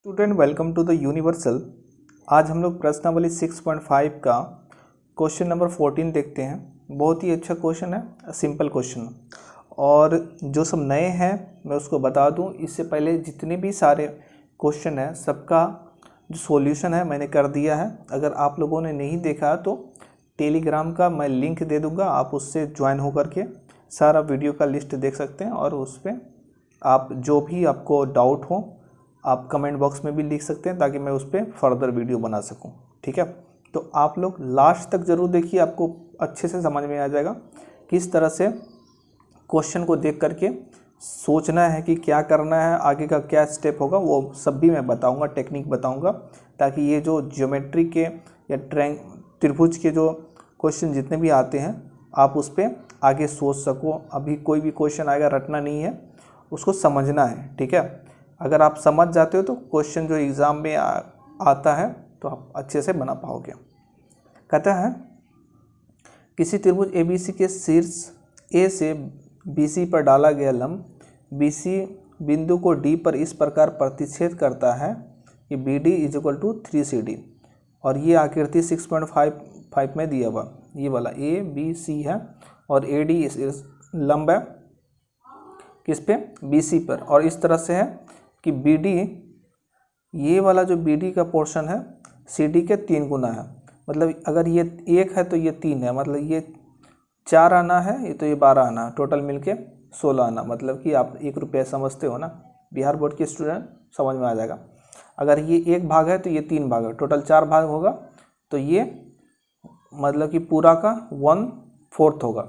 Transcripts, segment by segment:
Student welcome to the universal. आज हम लोग प्रश्नावली 6.5 का क्वेश्चन नंबर 14 देखते हैं। बहुत ही अच्छा क्वेश्चन है, सिंपल क्वेश्चन। और जो सब नए हैं मैं उसको बता दूं, इससे पहले जितने भी सारे क्वेश्चन हैं सबका जो सॉल्यूशन है मैंने कर दिया है। अगर आप लोगों ने नहीं देखा तो टेलीग्राम का मैं लिंक दे दूँगा, आप उससे ज्वाइन होकर के सारा वीडियो का लिस्ट देख सकते हैं। और उस पर आप जो भी आपको डाउट हो आप कमेंट बॉक्स में भी लिख सकते हैं ताकि मैं उस पर फर्दर वीडियो बना सकूं। ठीक है, तो आप लोग लास्ट तक ज़रूर देखिए, आपको अच्छे से समझ में आ जाएगा किस तरह से क्वेश्चन को देख करके सोचना है कि क्या करना है, आगे का क्या स्टेप होगा, वो सब भी मैं बताऊंगा, टेक्निक बताऊंगा, ताकि ये जो ज्योमेट्री के या त्रिभुज के जो क्वेश्चन जितने भी आते हैं आप उस पर आगे सोच सको। अभी कोई भी क्वेश्चन आएगा रटना नहीं है, उसको समझना है। ठीक है, अगर आप समझ जाते हो तो क्वेश्चन जो एग्ज़ाम में आता है तो आप अच्छे से बना पाओगे। कहता है किसी त्रिभुज ABC के शीर्ष A से BC पर डाला गया लंब BC बिंदु को D पर इस प्रकार प्रतिच्छेद करता है कि BD = 3CD। और ये आकृति 6.5 में दिया हुआ, ये वाला ABC है और AD इस लंब है किस पे, BC पर। और इस तरह से है कि BD, ये वाला जो BD का पोर्शन है CD के 3 गुना है। मतलब अगर ये 1 है तो ये 3 है, मतलब ये 4 आना है, ये तो ये 12 आना, टोटल मिलके 16 आना। मतलब कि आप 1 रुपया समझते हो ना, बिहार बोर्ड के स्टूडेंट समझ में आ जाएगा। अगर ये 1 भाग है तो ये 3 भाग है, टोटल 4 भाग होगा, तो ये मतलब कि पूरा का 1/4 होगा।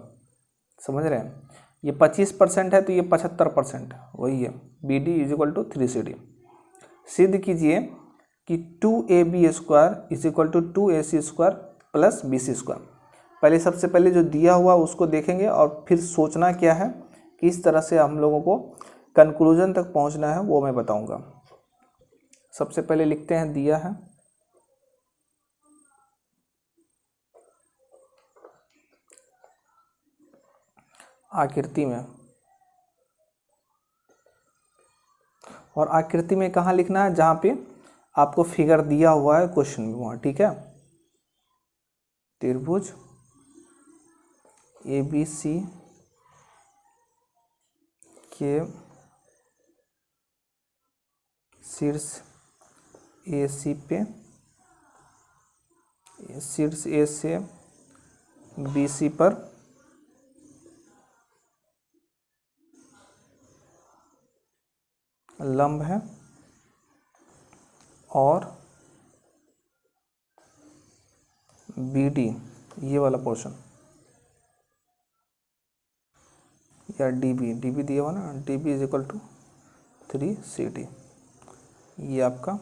समझ रहे हैं, ये 25% है तो ये 75% वही है। BD = 3CD। सिद्ध कीजिए कि 2AB² = 2AC² + BC²। पहले सबसे पहले जो दिया हुआ उसको देखेंगे और फिर सोचना क्या है, किस तरह से हम लोगों को कंक्लूजन तक पहुंचना है वो मैं बताऊंगा। सबसे पहले लिखते हैं, दिया है आकृति में, और आकृति में कहाँ लिखना है, जहाँ पे आपको फिगर दिया हुआ है क्वेश्चन में वहाँ। ठीक है, त्रिभुज ABC के शीर्ष AC पे, शीर्ष A से BC पर लंब है और BD ये वाला पोर्शन या DB दिया हुआ ना, DB = 3CD, ये आपका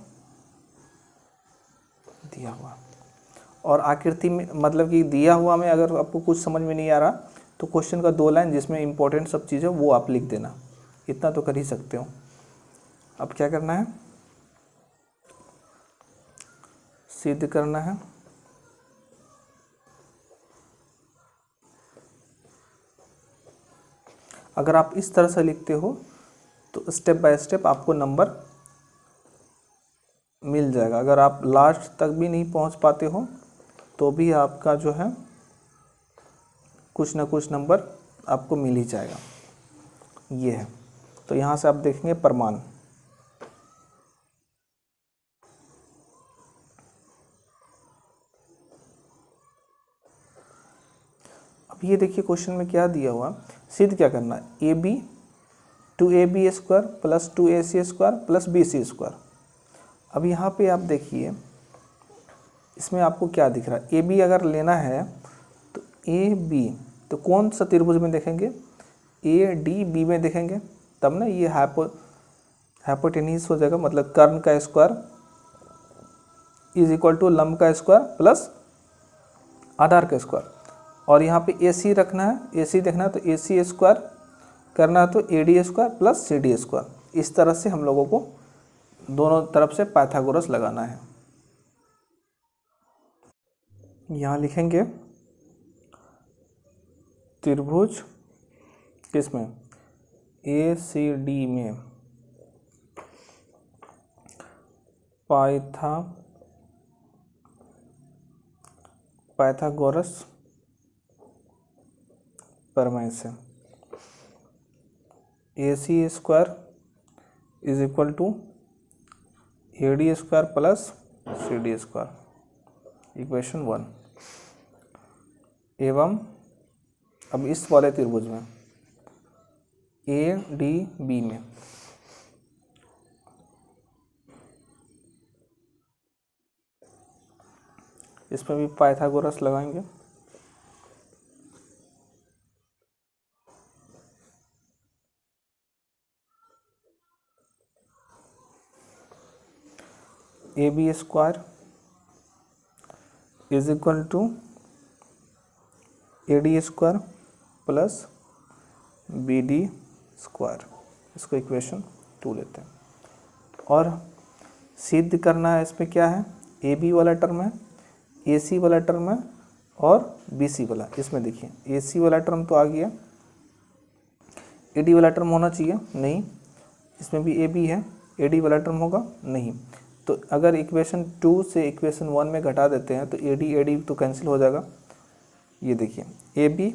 दिया हुआ। और आकृति में मतलब कि दिया हुआ में अगर आपको कुछ समझ में नहीं आ रहा तो क्वेश्चन का 2 लाइन जिसमें इंपॉर्टेंट सब चीज़ें वो आप लिख देना, इतना तो कर ही सकते हो। अब क्या करना है, सिद्ध करना है। अगर आप इस तरह से लिखते हो तो स्टेप बाय स्टेप आपको नंबर मिल जाएगा। अगर आप लास्ट तक भी नहीं पहुंच पाते हो तो भी आपका जो है कुछ ना कुछ नंबर आपको मिल ही जाएगा। ये है, तो यहाँ से आप देखेंगे प्रमाण। अब ये देखिए क्वेश्चन में क्या दिया हुआ, सिद्ध क्या करना है, AB 2AB² + 2AC² + BC²। अब यहाँ पे आप देखिए इसमें आपको क्या दिख रहा है, AB अगर लेना है तो AB तो कौन सा त्रिभुज में देखेंगे, ADB में देखेंगे, तब ना ये हाइपोटेन्यूज हो जाएगा। मतलब कर्ण का स्क्वायर = लंब का स्क्वायर प्लस आधार का स्क्वायर। और यहाँ पे AC रखना है, AC देखना है तो AC² करना है तो AD² + CD²। इस तरह से हम लोगों को दोनों तरफ से पाइथागोरस लगाना है। यहाँ लिखेंगे त्रिभुज किसमें, ACD में पाइथागोरस प्रमेय से AC square is equal to AD square plus CD square, equation 1। एवं अब इस वाले त्रिभुज में ADB में इसमें भी पाइथागोरस लगाएंगे। AB square is equal to AD square plus BD square, इसको इक्वेशन 2 लेते हैं। और सिद्ध करना है इसमें क्या है, AB वाला टर्म है, AC वाला टर्म है और BC वाला। इसमें देखिए AC वाला टर्म तो आ गया, AD वाला टर्म होना चाहिए नहीं, इसमें भी AB है, AD वाला टर्म होगा नहीं। तो अगर इक्वेशन 2 से इक्वेशन 1 में घटा देते हैं तो AD तो कैंसिल हो जाएगा। ये देखिए AB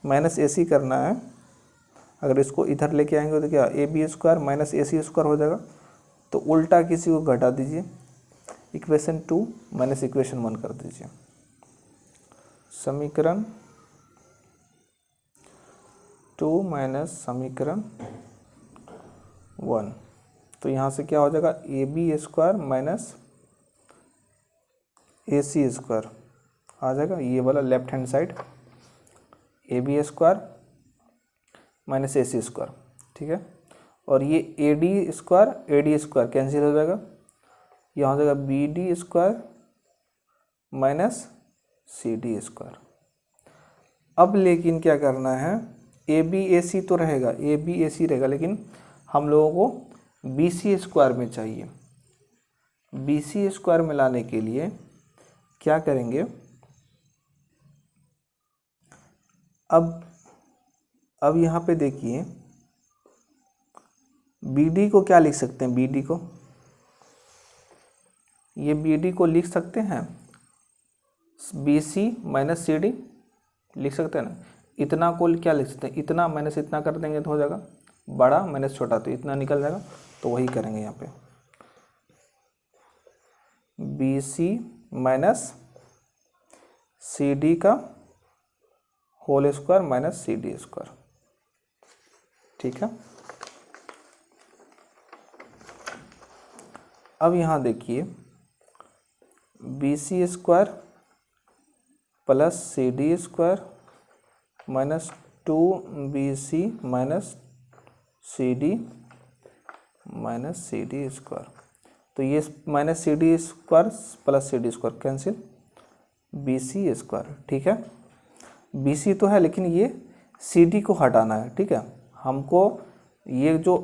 माइनस AC करना है, अगर इसको इधर लेके आएंगे तो क्या AB square minus AC square हो जाएगा। तो उल्टा किसी को घटा दीजिए, इक्वेशन 2 माइनस इक्वेशन 1 कर दीजिए। समीकरण 2 माइनस समीकरण 1, तो यहाँ से क्या हो जाएगा AB square minus AC square आ जाएगा, ये वाला left hand side AB square minus AC square, ठीक है। और ये AD स्क्वायर कैंसिल हो जाएगा, यहाँ हो जाएगा BD square minus CD square. अब लेकिन क्या करना है, ABAC तो रहेगा, ABAC रहेगा, लेकिन हम लोगों को BC स्क्वायर में चाहिए। BC स्क्वायर में लाने के लिए क्या करेंगे, अब यहाँ पे देखिए BD को क्या लिख सकते हैं, BD को ये BD को लिख सकते हैं BC माइनस CD लिख सकते हैं ना। इतना को क्या लिख सकते हैं, इतना माइनस इतना कर देंगे तो हो जाएगा बड़ा माइनस छोटा, तो इतना निकल जाएगा, तो वही करेंगे यहाँ पे BC माइनस CD का whole square minus CD square, ठीक है। अब यहाँ देखिए BC square plus CD square minus 2BC minus CD minus CD square, तो ये minus CD square plus CD square cancel, BC square, ठीक है। BC तो है लेकिन ये CD को हटाना है, ठीक है। हमको ये जो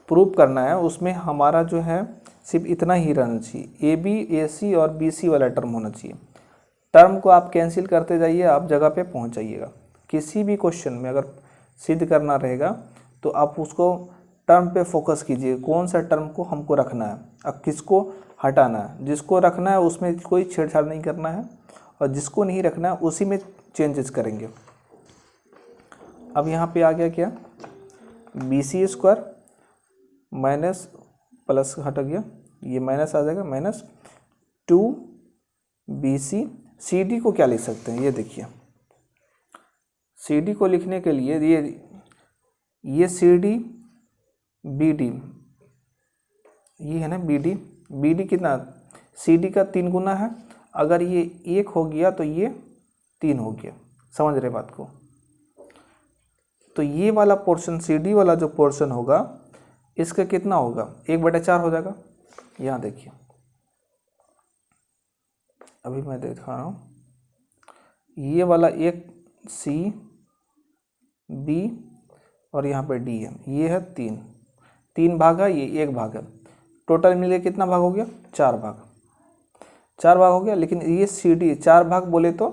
प्रूव करना है उसमें हमारा जो है सिर्फ इतना ही रहना चाहिए, AB AC और BC वाला टर्म होना चाहिए। टर्म को आप कैंसिल करते जाइए, आप जगह पे पहुंच जाइएगा। किसी भी क्वेश्चन में अगर सिद्ध करना रहेगा तो आप उसको टर्म पे फोकस कीजिए, कौन सा टर्म को हमको रखना है, अब किसको हटाना है। जिसको रखना है उसमें कोई छेड़छाड़ नहीं करना है, और जिसको नहीं रखना है उसी में चेंजेस करेंगे। अब यहाँ पे आ गया क्या, BC स्क्वायर माइनस प्लस हट गया, ये माइनस आ जाएगा, माइनस 2BC। CD को क्या लिख सकते हैं, ये देखिए CD को लिखने के लिए ये CD BD, ये है ना BD कितना, CD का 3 गुना है, अगर ये 1 हो गया तो ये 3 हो गया, समझ रहे बात को। तो ये वाला पोर्शन CD वाला जो पोर्शन होगा इसका कितना होगा, 1/4 हो जाएगा। यहाँ देखिए अभी मैं दिखा रहा हूँ, ये वाला एक C B और यहाँ पे D है, ये है 3 भाग है, ये 1 भाग है, टोटल मिलके कितना भाग हो गया, 4 भाग हो गया। लेकिन ये CD 4 भाग बोले तो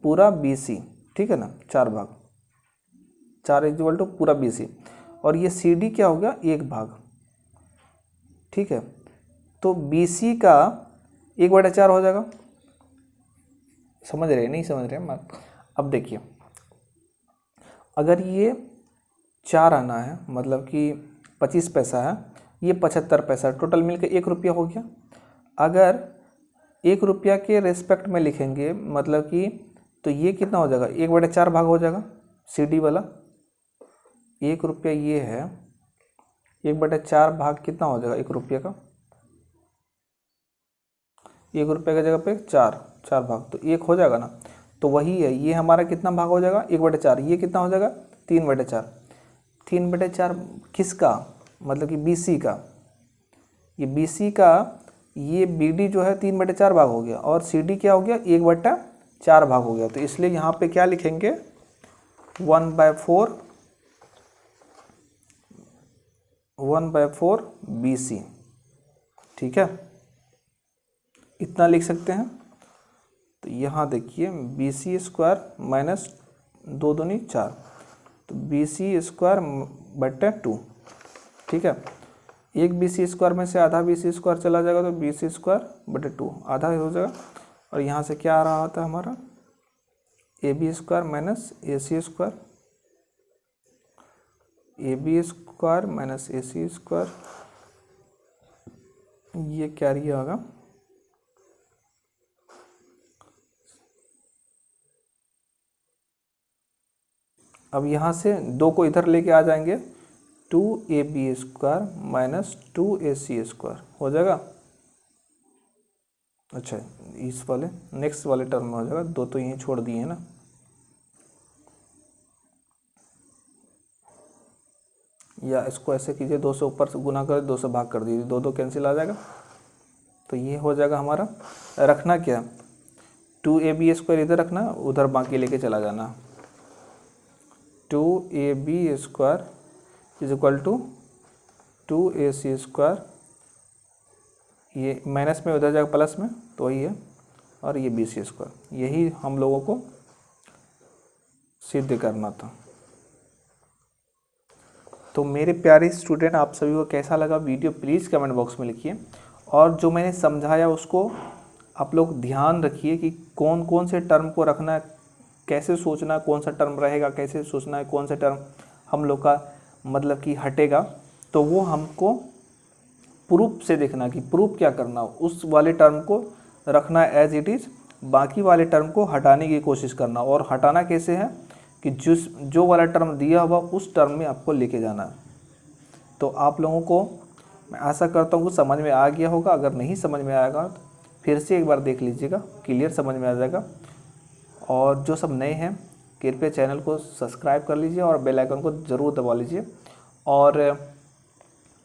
पूरा BC, ठीक है ना, 4 भाग, 4 इक्वल टू पूरा BC, और ये CD क्या हो गया, 1 भाग, ठीक है। तो BC का 1/4 हो जाएगा। समझ रहे नहीं समझ रहे? अब देखिए, अगर ये 4 आना है मतलब कि 25 पैसा है, ये 75 पैसा, टोटल मिलकर 1 रुपया हो गया। अगर 1 रुपया के रेस्पेक्ट में लिखेंगे मतलब कि, तो ये कितना हो जाएगा? 1/4 भाग हो जाएगा CD वाला। 1 रुपया ये है, 1/4 भाग कितना हो जाएगा 1 रुपये का? 1 रुपये की जगह पे 4 भाग, तो 1 हो जाएगा ना। तो वही है, ये हमारा कितना भाग हो जाएगा? 1/4। ये कितना हो जाएगा? 3/4। 3/4 किसका? मतलब कि BC का। ये BC का, ये BD जो है 3/4 भाग हो गया, और CD क्या हो गया? 1/4 भाग हो गया। तो इसलिए यहाँ पे क्या लिखेंगे? 1/4 BC। ठीक है, इतना लिख सकते हैं। तो यहाँ देखिए BC² माइनस 2 दूनी 4, तो BC² / 2। ठीक है, एक BC² में से आधा BC² चला जाएगा, तो BC² / 2 आधा हो जाएगा। और यहाँ से क्या आ रहा था हमारा? AB² minus AC², AB² minus AC², ये कैरी होगा। अब यहाँ से 2 को इधर लेके आ जाएंगे, 2AB² माइनस 2AC² हो जाएगा। अच्छा, इस वाले नेक्स्ट वाले टर्म में हो जाएगा, 2 तो यहीं छोड़ दिए हैं ना। या इसको ऐसे कीजिए, 2 से ऊपर से गुना कर 2 से भाग कर दीजिए, 2 कैंसिल आ जाएगा। तो ये हो जाएगा हमारा। रखना क्या? 2AB² इधर रखना, उधर बाकी लेके चला जाना। 2AB² = 2AC², ये माइनस में उधर जाएगा प्लस में, तो वही है। और ये BC², यही हम लोगों को सिद्ध करना था। तो मेरे प्यारे स्टूडेंट, आप सभी को कैसा लगा वीडियो प्लीज़ कमेंट बॉक्स में लिखिए। और जो मैंने समझाया उसको आप लोग ध्यान रखिए कि कौन कौन से टर्म को रखना है, कैसे सोचना है कौन सा टर्म रहेगा, कैसे सोचना है कौन सा टर्म हम लोग का मतलब कि हटेगा। तो वो हमको प्रूफ से देखना कि प्रूफ क्या करना, उस वाले टर्म को रखना एज इट इज़, बाकी वाले टर्म को हटाने की कोशिश करना। और हटाना कैसे है कि जो वाला टर्म दिया हुआ उस टर्म में आपको लेके जाना है। तो आप लोगों को मैं आशा करता हूँ समझ में आ गया होगा। अगर नहीं समझ में आएगा तो फिर से एक बार देख लीजिएगा, क्लियर समझ में आ जाएगा। और जो सब नए हैं कृपया चैनल को सब्सक्राइब कर लीजिए और बेल आइकन को ज़रूर दबा लीजिए। और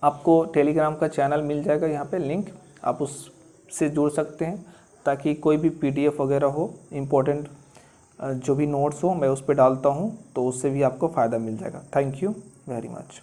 आपको टेलीग्राम का चैनल मिल जाएगा, यहाँ पे लिंक, आप उससे जुड़ सकते हैं ताकि कोई भी PDF वगैरह हो, इम्पोर्टेंट जो भी नोट्स हो मैं उस पर डालता हूँ, तो उससे भी आपको फ़ायदा मिल जाएगा। Thank you very much.